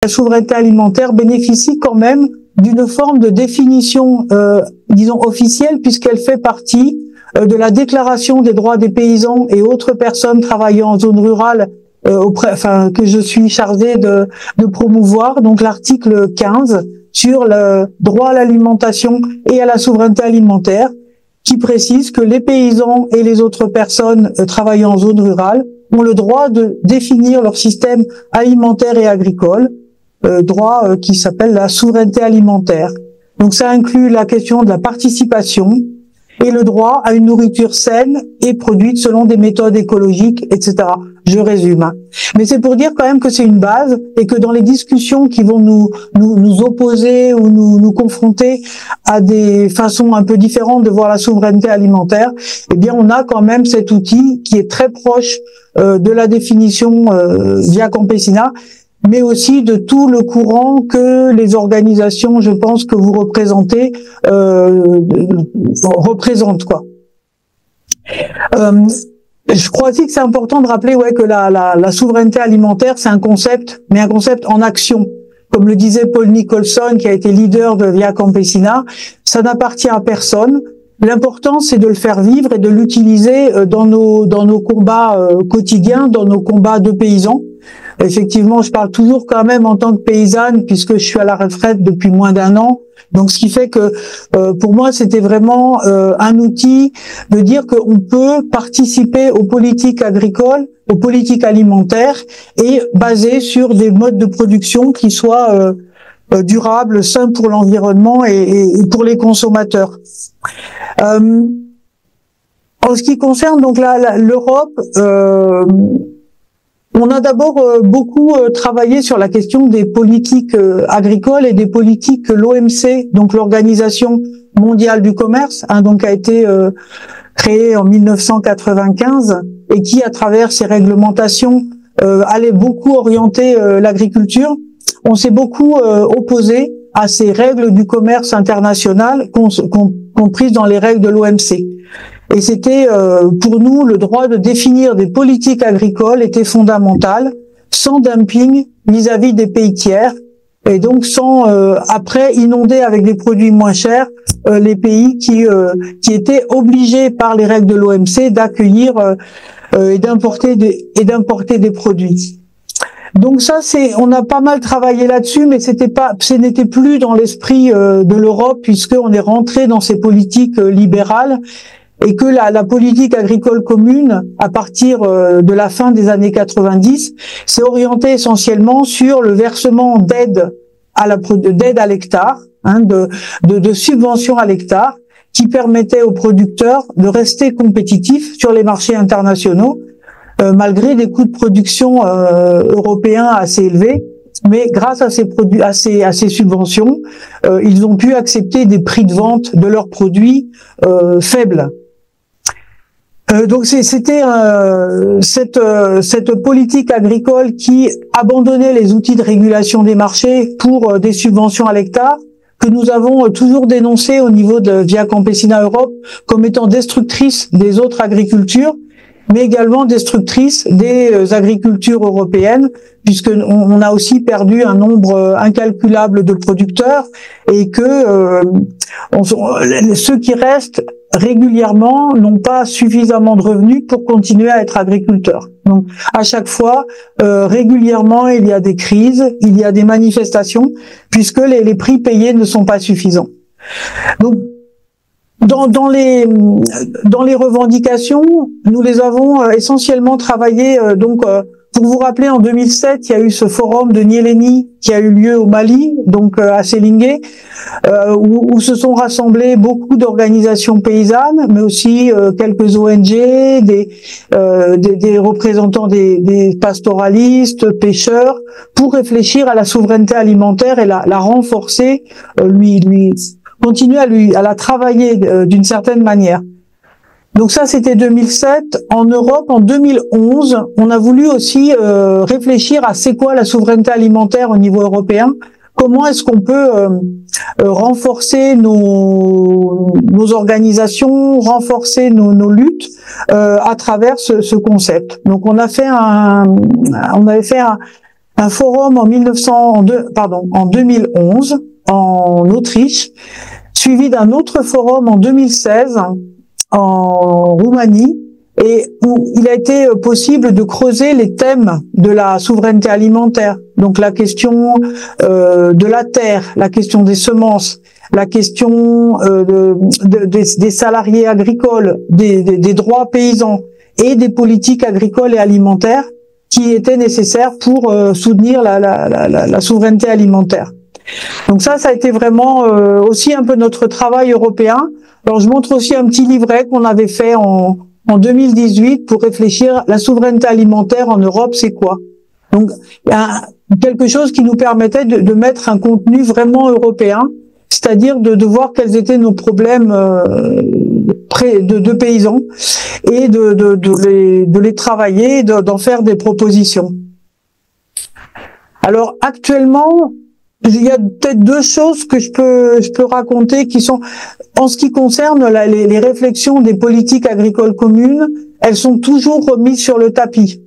la souveraineté alimentaire bénéficie quand même d'une forme de définition, disons officielle, puisqu'elle fait partie de la Déclaration des droits des paysans et autres personnes travaillant en zone rurale, que je suis chargée de promouvoir. Donc l'article 15 sur le droit à l'alimentation et à la souveraineté alimentaire, qui précise que les paysans et les autres personnes travaillant en zone rurale ont le droit de définir leur système alimentaire et agricole, droit qui s'appelle la souveraineté alimentaire. Donc ça inclut la question de la participation et le droit à une nourriture saine et produite selon des méthodes écologiques, etc. Je résume. Mais c'est pour dire quand même que c'est une base et que dans les discussions qui vont nous opposer ou nous confronter à des façons un peu différentes de voir la souveraineté alimentaire, eh bien on a quand même cet outil qui est très proche de la définition via Campesina, mais aussi de tout le courant que les organisations, je pense, que vous représentez, représentent, quoi. Je crois aussi que c'est important de rappeler que la souveraineté alimentaire, c'est un concept, mais un concept en action. Comme le disait Paul Nicholson, qui a été leader de Via Campesina, ça n'appartient à personne. L'important, c'est de le faire vivre et de l'utiliser dans nos combats quotidiens, dans nos combats de paysans. Effectivement, je parle toujours quand même en tant que paysanne, puisque je suis à la retraite depuis moins d'1 an. Donc, ce qui fait que pour moi, c'était vraiment un outil de dire qu'on peut participer aux politiques agricoles, aux politiques alimentaires, et basées sur des modes de production qui soient durables, sains pour l'environnement et pour les consommateurs. En ce qui concerne donc l'Europe, on a d'abord beaucoup travaillé sur la question des politiques agricoles et des politiques que l'OMC, donc l'Organisation mondiale du commerce, donc a été créée en 1995 et qui, à travers ses réglementations, allait beaucoup orienter l'agriculture. On s'est beaucoup opposé à ces règles du commerce international comprises dans les règles de l'OMC. Et c'était pour nous le droit de définir des politiques agricoles était fondamental, sans dumping vis-à-vis des pays tiers, et donc sans après inonder avec des produits moins chers les pays qui étaient obligés par les règles de l'OMC d'accueillir et d'importer des produits. Donc ça, on a pas mal travaillé là-dessus, mais ce n'était plus dans l'esprit de l'Europe, puisqu'on est rentré dans ces politiques libérales, et que la politique agricole commune, à partir de la fin des années 90, s'est orientée essentiellement sur le versement d'aide à l'hectare, de subventions à l'hectare, qui permettait aux producteurs de rester compétitifs sur les marchés internationaux, malgré des coûts de production européens assez élevés. Mais grâce à ces subventions, ils ont pu accepter des prix de vente de leurs produits faibles. Donc c'était cette politique agricole qui abandonnait les outils de régulation des marchés pour des subventions à l'hectare, que nous avons toujours dénoncé au niveau de Via Campesina Europe comme étant destructrice des autres agricultures, mais également destructrice des agricultures européennes, puisqu'on a aussi perdu un nombre incalculable de producteurs, et que ceux qui restent régulièrement n'ont pas suffisamment de revenus pour continuer à être agriculteurs. Donc à chaque fois, régulièrement, il y a des crises, il y a des manifestations, puisque les prix payés ne sont pas suffisants. Donc dans les revendications, nous les avons essentiellement travaillé pour vous rappeler, en 2007, il y a eu ce forum de Nyéléni qui a eu lieu au Mali, donc à Sélingué, où se sont rassemblés beaucoup d'organisations paysannes, mais aussi quelques ONG, des représentants des pastoralistes, pêcheurs, pour réfléchir à la souveraineté alimentaire et la renforcer, continuer à la travailler d'une certaine manière. Donc ça, c'était 2007. En Europe, en 2011, on a voulu aussi réfléchir à c'est quoi la souveraineté alimentaire au niveau européen. Comment est-ce qu'on peut renforcer nos organisations, renforcer nos luttes à travers ce concept. Donc on avait fait un un forum en 2011 en Autriche, suivi d'un autre forum en 2016 en Roumanie, et où il a été possible de creuser les thèmes de la souveraineté alimentaire. Donc la question de la terre, la question des semences, la question des salariés agricoles, des droits paysans et des politiques agricoles et alimentaires qui étaient nécessaires pour soutenir la souveraineté alimentaire. Donc ça a été vraiment aussi un peu notre travail européen. Alors je montre aussi un petit livret qu'on avait fait en 2018 pour réfléchir la souveraineté alimentaire en Europe, c'est quoi? Donc quelque chose qui nous permettait de mettre un contenu vraiment européen, c'est-à-dire de voir quels étaient nos problèmes de paysans et de les travailler, d'en faire des propositions. Alors actuellement, il y a peut-être deux choses que je peux raconter qui sont, en ce qui concerne les réflexions des politiques agricoles communes, elles sont toujours remises sur le tapis.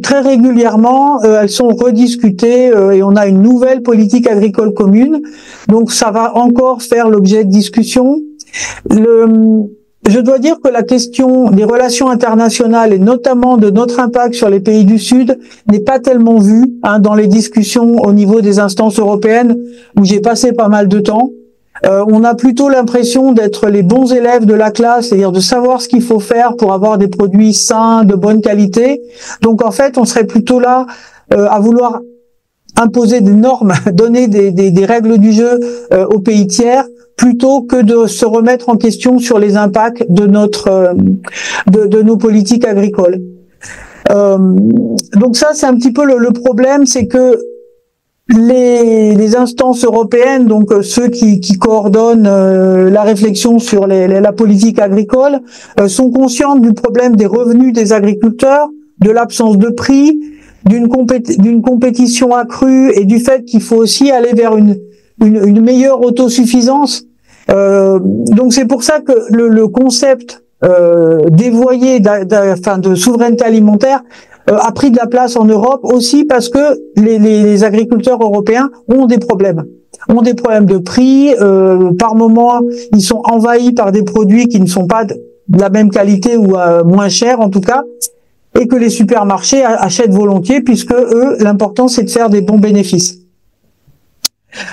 Très régulièrement, elles sont rediscutées et on a une nouvelle politique agricole commune, donc ça va encore faire l'objet de discussions. Je dois dire que la question des relations internationales et notamment de notre impact sur les pays du Sud n'est pas tellement vue dans les discussions au niveau des instances européennes où j'ai passé pas mal de temps. On a plutôt l'impression d'être les bons élèves de la classe, c'est-à-dire de savoir ce qu'il faut faire pour avoir des produits sains, de bonne qualité. Donc en fait, on serait plutôt là à vouloir imposer des normes, donner des règles du jeu aux pays tiers, plutôt que de se remettre en question sur les impacts de nos politiques agricoles. Donc ça, c'est un petit peu le problème, c'est que les instances européennes, donc ceux qui coordonnent la réflexion sur la politique agricole, sont conscientes du problème des revenus des agriculteurs, de l'absence de prix, d'une compétition accrue et du fait qu'il faut aussi aller vers une meilleure autosuffisance. Donc c'est pour ça que le concept dévoyé de souveraineté alimentaire a pris de la place en Europe aussi parce que les agriculteurs européens ont des problèmes de prix. Par moment, ils sont envahis par des produits qui ne sont pas de la même qualité ou moins chers en tout cas, et que les supermarchés achètent volontiers puisque eux, l'important c'est de faire des bons bénéfices.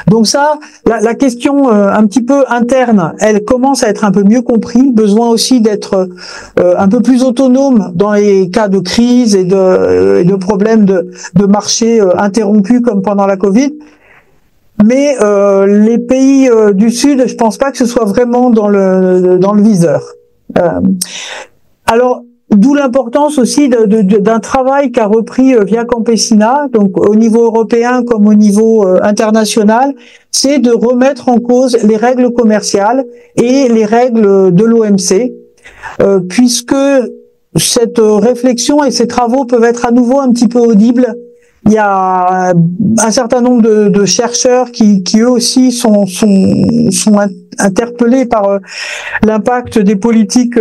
Donc ça, la question un petit peu interne, elle commence à être un peu mieux comprise. Besoin aussi d'être un peu plus autonome dans les cas de crise et de problèmes de marché interrompus comme pendant la Covid. Mais les pays du Sud, je pense pas que ce soit vraiment dans le viseur. Alors, d'où l'importance aussi d'un travail qu'a repris Via Campesina, donc au niveau européen comme au niveau international, c'est de remettre en cause les règles commerciales et les règles de l'OMC, puisque cette réflexion et ces travaux peuvent être à nouveau un petit peu audibles. Il y a un certain nombre de chercheurs qui eux aussi sont interpellés par l'impact des politiques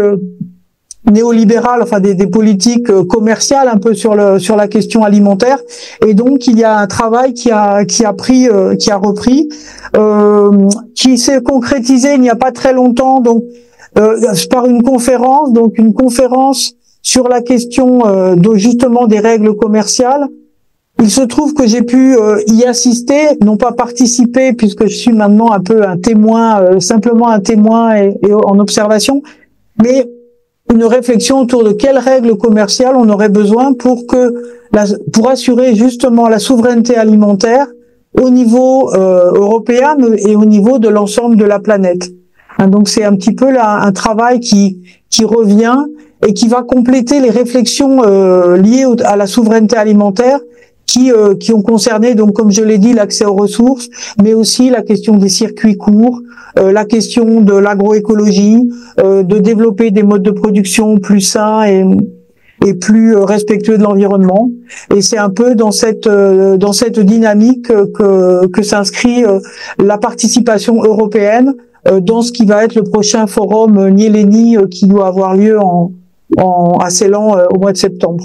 néolibérales, enfin des politiques commerciales un peu sur la question alimentaire, et donc il y a un travail qui a repris, qui s'est concrétisé il n'y a pas très longtemps, donc par une conférence sur la question justement des règles commerciales. Il se trouve que j'ai pu y assister, non pas participer puisque je suis maintenant un peu un témoin, simplement un témoin et en observation, mais une réflexion autour de quelles règles commerciales on aurait besoin pour assurer justement la souveraineté alimentaire au niveau européen et au niveau de l'ensemble de la planète. Donc c'est un petit peu là un travail qui revient et qui va compléter les réflexions liées à la souveraineté alimentaire qui ont concerné, donc comme je l'ai dit, l'accès aux ressources, mais aussi la question des circuits courts, la question de l'agroécologie, de développer des modes de production plus sains et plus respectueux de l'environnement. Et c'est un peu dans cette dynamique que s'inscrit la participation européenne dans ce qui va être le prochain forum Nyéléni qui doit avoir lieu à Ceylan au mois de septembre.